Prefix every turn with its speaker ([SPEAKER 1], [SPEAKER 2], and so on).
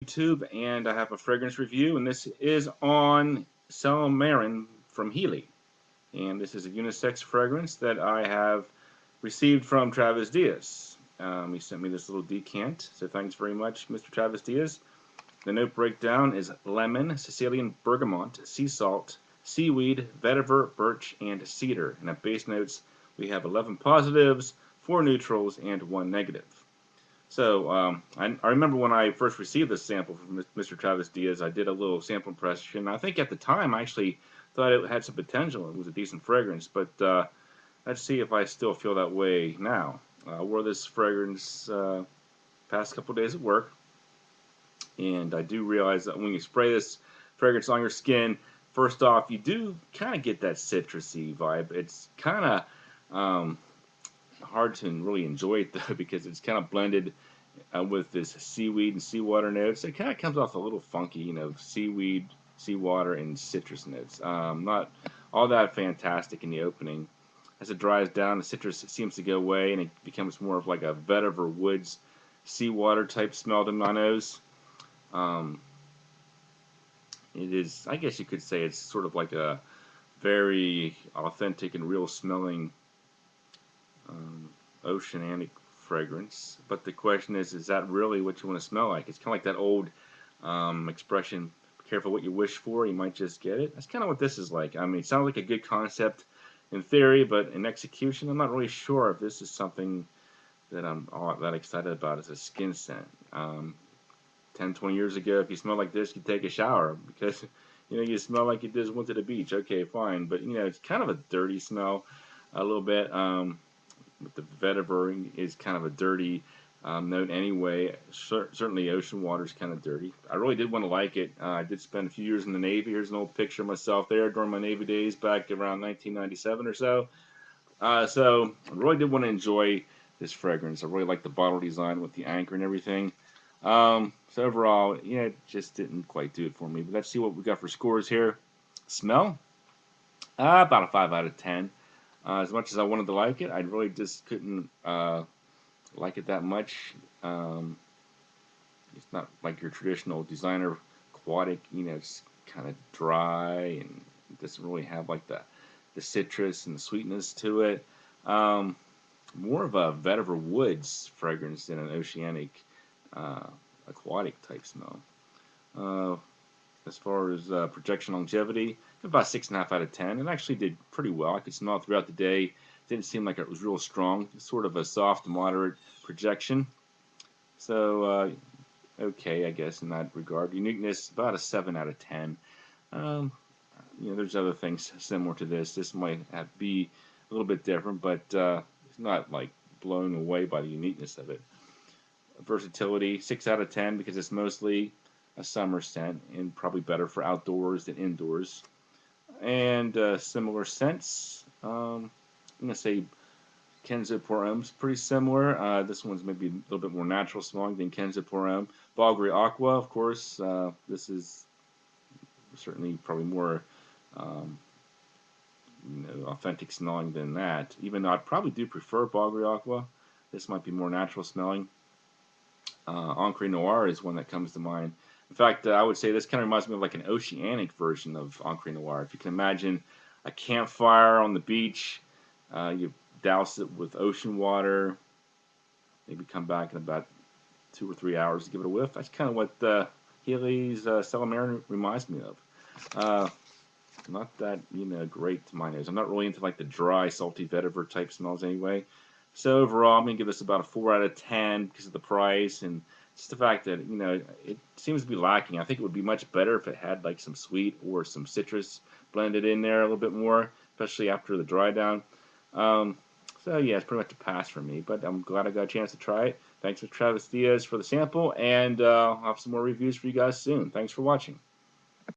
[SPEAKER 1] YouTube, and I have a fragrance review, and this is on Sel Marin from Heeley. And this is a unisex fragrance that I have received from Travis Diaz. He sent me this little decant, so thanks very much, Mr. Travis Diaz. The note breakdown is lemon, Sicilian bergamot, sea salt, seaweed, vetiver, birch, and cedar. And at base notes, we have 11 positives, 4 neutrals, and 1 negative. So I remember when I first received this sample from Mr. Travis Diaz, I did a little sample impression. I think at the time I actually thought it had some potential. It was a decent fragrance, but let's see if I still feel that way now. I wore this fragrance past couple days at work, and I do realize that when you spray this fragrance on your skin, first off, you do kind of get that citrusy vibe. It's kind of hard to really enjoy it though because it's kind of blended with this seaweed and seawater notes. It kind of comes off a little funky, seaweed, seawater, and citrus notes. Not all that fantastic in the opening. As it dries down, the citrus seems to go away and it becomes more of like a vetiver woods seawater type smell to my nose. It is, I guess you could say, it's sort of like a very authentic and real smelling oceanic fragrance. But the question is that really what you want to smell like? It's kind of like that old expression, be careful what you wish for, you might just get it. That's kind of what this is like. I mean, it sounds like a good concept in theory, but in execution, I'm not really sure if this is something that I'm all that excited about as a skin scent. 10, 20 years ago, if you smell like this, you take a shower because, you smell like you just went to the beach. Okay, fine. But, it's kind of a dirty smell a little bit. But the vetiver is kind of a dirty note anyway. Certainly ocean water is kind of dirty. I really did want to like it. I did spend a few years in the Navy. Here's an old picture of myself there during my Navy days back around 1997 or so. So I really did want to enjoy this fragrance. I really like the bottle design with the anchor and everything. So overall, it just didn't quite do it for me. But let's see what we got for scores here. Smell? About a 5 out of 10. As much as I wanted to like it, I really just couldn't like it that much. It's not like your traditional designer aquatic. It's kind of dry and it doesn't really have like the citrus and the sweetness to it. More of a vetiver woods fragrance than an oceanic aquatic type smell. As far as projection longevity, about 6.5 out of 10. It actually did pretty well. I could smell it throughout the day. Didn't seem like it was real strong. Sort of a soft, moderate projection. So, okay, I guess in that regard. Uniqueness, about a 7 out of 10. There's other things similar to this. This might be a little bit different, but it's not like blown away by the uniqueness of it. Versatility, 6 out of 10 because it's mostly a summer scent and probably better for outdoors than indoors. And similar scents. I'm going to say Kenzo Pour Homme's pretty similar. This one's maybe a little bit more natural smelling than Kenzo Pour Homme. Bulgari Aqua, of course. This is certainly probably more authentic smelling than that. Even though I probably do prefer Bulgari Aqua. This might be more natural smelling. Encre Noir is one that comes to mind. In fact, I would say this kind of reminds me of like an oceanic version of Encre Noir. If you can imagine a campfire on the beach, you douse it with ocean water, maybe come back in about 2 or 3 hours to give it a whiff. That's kind of what Heeley's Sel Marin reminds me of. Not that, great to my nose. I'm not really into like the dry, salty vetiver type smells anyway. So overall, I'm going to give this about a 4 out of 10 because of the price and just the fact that, it seems to be lacking. I think it would be much better if it had like some sweet or some citrus blended in there a little bit more, especially after the dry down. So yeah, it's pretty much a pass for me, but I'm glad I got a chance to try it. Thanks to Travis Diaz for the sample, and I'll have some more reviews for you guys soon. Thanks for watching.